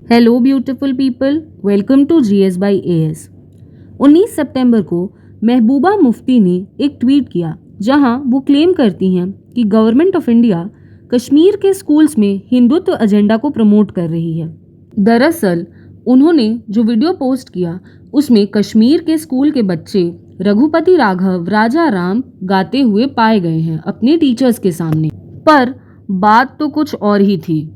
Hello beautiful people, welcome to GS by AS. 19 सितंबर को महबूबा मुफ्ती ने एक ट्वीट किया जहां वो क्लेम करती हैं कि गवर्नमेंट ऑफ इंडिया कश्मीर के स्कूल्स में हिंदुत्व एजेंडा को प्रमोट कर रही है। दरअसल उन्होंने जो वीडियो पोस्ट किया उसमें कश्मीर के स्कूल के बच्चे रघुपति राघव राजा राम गाते हुए पाए गए हैं अपने टीचर्स के सामने। पर बात तो कुछ और ही थी।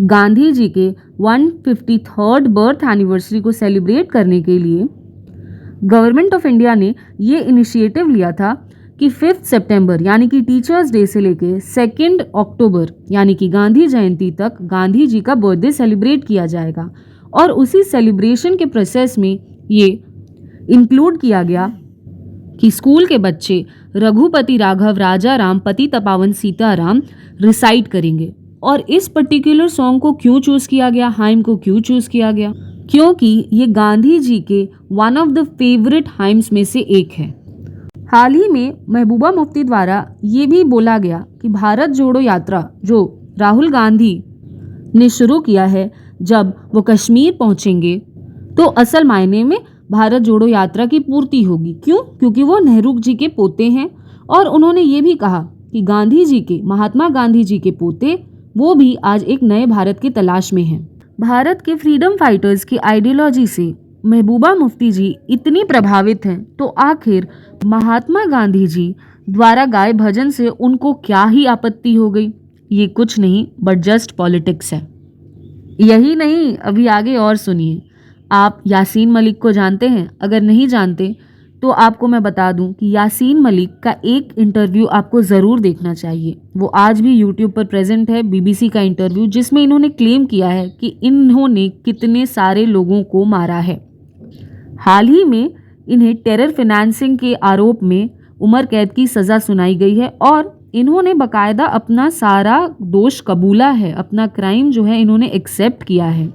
गांधी जी के 153rd बर्थ एनिवर्सरी को सेलिब्रेट करने के लिए गवर्नमेंट ऑफ इंडिया ने ये इनिशिएटिव लिया था कि 5 सितंबर यानी कि टीचर्स डे से लेके 2 अक्टूबर यानी कि गांधी जयंती तक गांधी जी का बर्थडे सेलिब्रेट किया जाएगा। और उसी सेलिब्रेशन के प्रोसेस में ये इंक्लूड किया गया कि स्कूल के बच्चे रघुपति राघव राजा राम पति तपावन सीताराम रिसाइट करेंगे। और इस पर्टिकुलर सॉन्ग को क्यों चूज किया गया, हाइम को क्यों चूज किया गया? क्योंकि ये गांधी जी के one of the favourite hymns में से एक है। हाल ही में महबूबा मुफ्ती द्वारा ये भी बोला गया कि भारत जोड़ो यात्रा जो राहुल गांधी ने शुरू किया है, जब वो कश्मीर पहुंचेंगे तो असल मायने में भारत जोड़ो यात्रा की पूर्ति होगी। क्यों? क्योंकि वो नेहरू जी के पोते हैं। और उन्होंने ये भी कहा कि गांधी जी के, महात्मा गांधी जी के पोते वो भी आज एक नए भारत की तलाश में हैं। भारत के फ्रीडम फाइटर्स की आइडियोलॉजी से महबूबा मुफ्ती जी इतनी प्रभावित हैं, तो आखिर महात्मा गांधी जी द्वारा गाए भजन से उनको क्या ही आपत्ति हो गई? ये कुछ नहीं बट जस्ट पॉलिटिक्स है। यही नहीं, अभी आगे और सुनिए। आप यासीन मलिक को जानते हैं? अगर नहीं जानते तो आपको मैं बता दूं कि यासीन मलिक का एक इंटरव्यू आपको ज़रूर देखना चाहिए। वो आज भी यूट्यूब पर प्रेजेंट है, बीबीसी का इंटरव्यू, जिसमें इन्होंने क्लेम किया है कि इन्होंने कितने सारे लोगों को मारा है। हाल ही में इन्हें टेरर फिनेंसिंग के आरोप में उम्र कैद की सज़ा सुनाई गई है और इन्होंने बाकायदा अपना सारा दोष कबूला है, अपना क्राइम जो है इन्होंने एक्सेप्ट किया है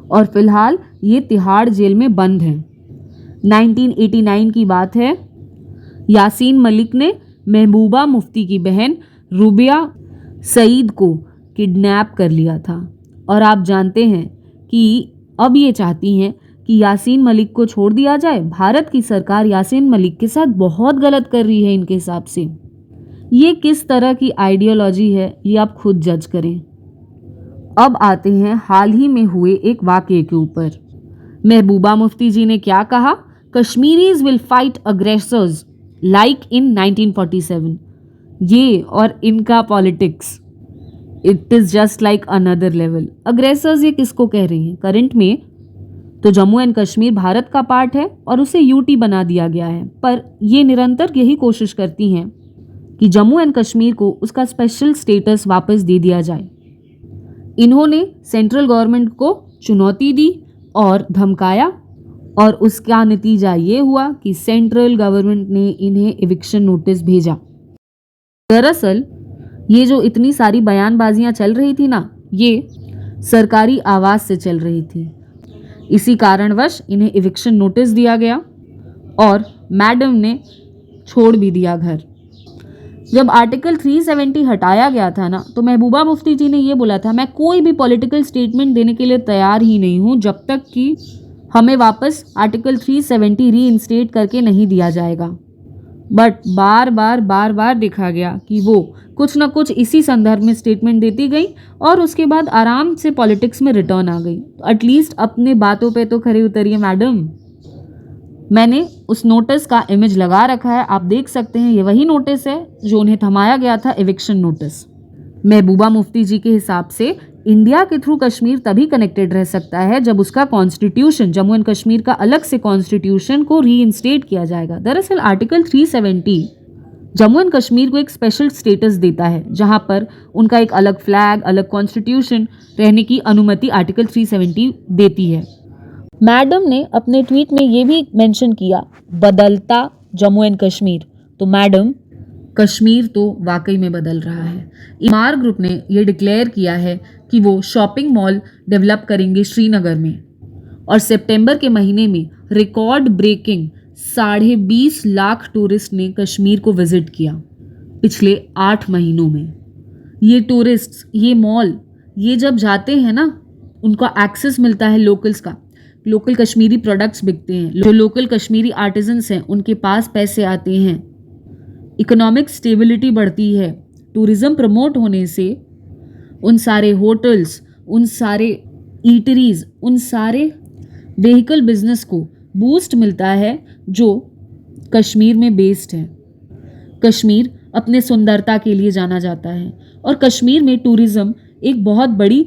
और फिलहाल ये तिहाड़ जेल में बंद हैं। 1989 की बात है। यासीन मलिक ने महबूबा मुफ्ती की बहन रुबिया सईद को किडनैप कर लिया था और आप जानते हैं कि अब ये चाहती हैं कि यासीन मलिक को छोड़ दिया जाए। भारत की सरकार यासीन मलिक के साथ बहुत गलत कर रही है इनके हिसाब से। ये किस तरह की आइडियोलॉजी है ये आप खुद जज करें। अब आते हैं हाल ही में हुए एक वाकये के ऊपर। महबूबा मुफ्ती जी ने क्या कहा? Kashmiris will fight aggressors like in 1947। ये और इनका politics, it is just like another level. Aggressors ये किसको कह रही हैं? करंट में तो जम्मू एंड कश्मीर भारत का पार्ट है और उसे यूटी बना दिया गया है, पर ये निरंतर यही कोशिश करती हैं कि जम्मू एंड कश्मीर को उसका स्पेशल स्टेटस वापस दे दिया जाए। इन्होंने सेंट्रल गवर्नमेंट को चुनौती दी और धमकाया और उसका नतीजा ये हुआ कि सेंट्रल गवर्नमेंट ने इन्हें एविक्शन नोटिस भेजा। दरअसल ये जो इतनी सारी बयानबाजियां चल रही थी ना, ये सरकारी आवाज़ से चल रही थी। इसी कारणवश इन्हें एविक्शन नोटिस दिया गया और मैडम ने छोड़ भी दिया घर। जब आर्टिकल 370 हटाया गया था ना, तो महबूबा मुफ्ती जी ने ये बोला था, मैं कोई भी पॉलिटिकल स्टेटमेंट देने के लिए तैयार ही नहीं हूँ जब तक कि हमें वापस आर्टिकल 370 रीइंस्टेट करके नहीं दिया जाएगा। बट बार बार देखा गया कि वो कुछ ना कुछ इसी संदर्भ में स्टेटमेंट देती गई और उसके बाद आराम से पॉलिटिक्स में रिटर्न आ गई। तो एटलीस्ट अपने बातों पे तो खरी उतरिए मैडम। मैंने उस नोटिस का इमेज लगा रखा है, आप देख सकते हैं। ये वही नोटिस है जो उन्हें थमाया गया था, एविक्शन नोटिस। महबूबा मुफ्ती जी के हिसाब से इंडिया के थ्रू कश्मीर तभी कनेक्टेड रह सकता है जब उसका कॉन्स्टिट्यूशन, जम्मू एंड कश्मीर का अलग से कॉन्स्टिट्यूशन को रीइंस्टेट किया जाएगा। दरअसल आर्टिकल 370 जम्मू एंड कश्मीर को एक स्पेशल स्टेटस देता है जहां पर उनका एक अलग फ्लैग, अलग कॉन्स्टिट्यूशन रहने की अनुमति आर्टिकल 370 देती है। मैडम ने अपने ट्वीट में ये भी मेंशन किया, बदलता जम्मू एंड कश्मीर। तो मैडम, कश्मीर तो वाकई में बदल रहा है। इमार ग्रुप ने ये डिक्लेयर किया है कि वो शॉपिंग मॉल डेवलप करेंगे श्रीनगर में और सितंबर के महीने में रिकॉर्ड ब्रेकिंग 20.5 लाख टूरिस्ट ने कश्मीर को विजिट किया पिछले 8 महीनों में। ये टूरिस्ट, ये मॉल, ये जब जाते हैं ना उनका एक्सेस मिलता है लोकल्स का, लोकल कश्मीरी प्रोडक्ट्स बिकते हैं, जो लोकल कश्मीरी आर्टिजन्स हैं उनके पास पैसे आते हैं, इकोनॉमिक स्टेबिलिटी बढ़ती है। टूरिज़्म प्रमोट होने से उन सारे होटल्स, उन सारे ईटरीज, उन सारे व्हीकल बिजनेस को बूस्ट मिलता है जो कश्मीर में बेस्ड है। कश्मीर अपने सुंदरता के लिए जाना जाता है और कश्मीर में टूरिज़्म एक बहुत बड़ी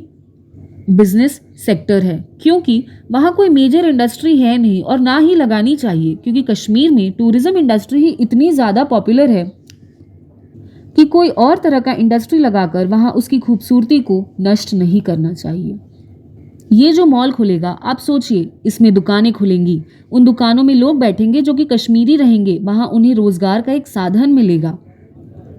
बिजनेस सेक्टर है, क्योंकि वहाँ कोई मेजर इंडस्ट्री है नहीं और ना ही लगानी चाहिए, क्योंकि कश्मीर में टूरिज़्म इंडस्ट्री ही इतनी ज़्यादा पॉपुलर है कि कोई और तरह का इंडस्ट्री लगाकर वहाँ उसकी खूबसूरती को नष्ट नहीं करना चाहिए। ये जो मॉल खुलेगा, आप सोचिए, इसमें दुकानें खुलेंगी, उन दुकानों में लोग बैठेंगे जो कि कश्मीरी रहेंगे, वहाँ उन्हें रोज़गार का एक साधन मिलेगा।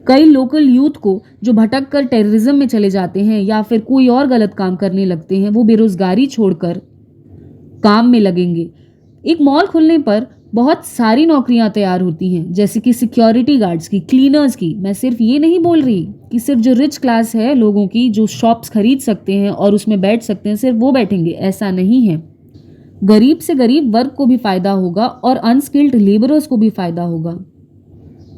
कई लोकल यूथ को जो भटक कर टेररिज्म में चले जाते हैं या फिर कोई और गलत काम करने लगते हैं, वो बेरोज़गारी छोड़कर काम में लगेंगे। एक मॉल खुलने पर बहुत सारी नौकरियां तैयार होती हैं, जैसे कि सिक्योरिटी गार्ड्स की, क्लीनर्स की। मैं सिर्फ ये नहीं बोल रही कि सिर्फ जो रिच क्लास है लोगों की, जो शॉप्स खरीद सकते हैं और उसमें बैठ सकते हैं, सिर्फ वो बैठेंगे, ऐसा नहीं है। गरीब से गरीब वर्ग को भी फ़ायदा होगा और अनस्किल्ड लेबरर्स को भी फ़ायदा होगा।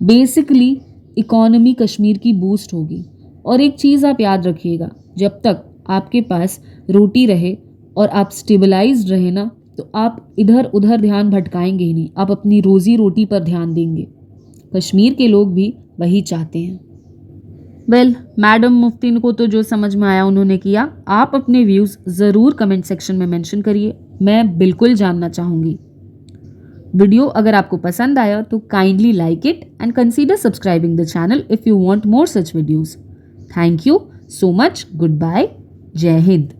बेसिकली इकोनॉमी कश्मीर की बूस्ट होगी। और एक चीज़ आप याद रखिएगा, जब तक आपके पास रोटी रहे और आप स्टेबलाइज्ड रहे ना, तो आप इधर उधर ध्यान भटकाएंगे ही नहीं, आप अपनी रोजी रोटी पर ध्यान देंगे। कश्मीर के लोग भी वही चाहते हैं। मैडम मुफ्ती को तो जो समझ में आया उन्होंने किया। आप अपने व्यूज़ ज़रूर कमेंट सेक्शन में मेंशन करिए, मैं बिल्कुल जानना चाहूँगी। वीडियो अगर आपको पसंद आया तो kindly like it and consider subscribing the channel if you want more such videos. Thank you so much. Good bye. जय हिंद।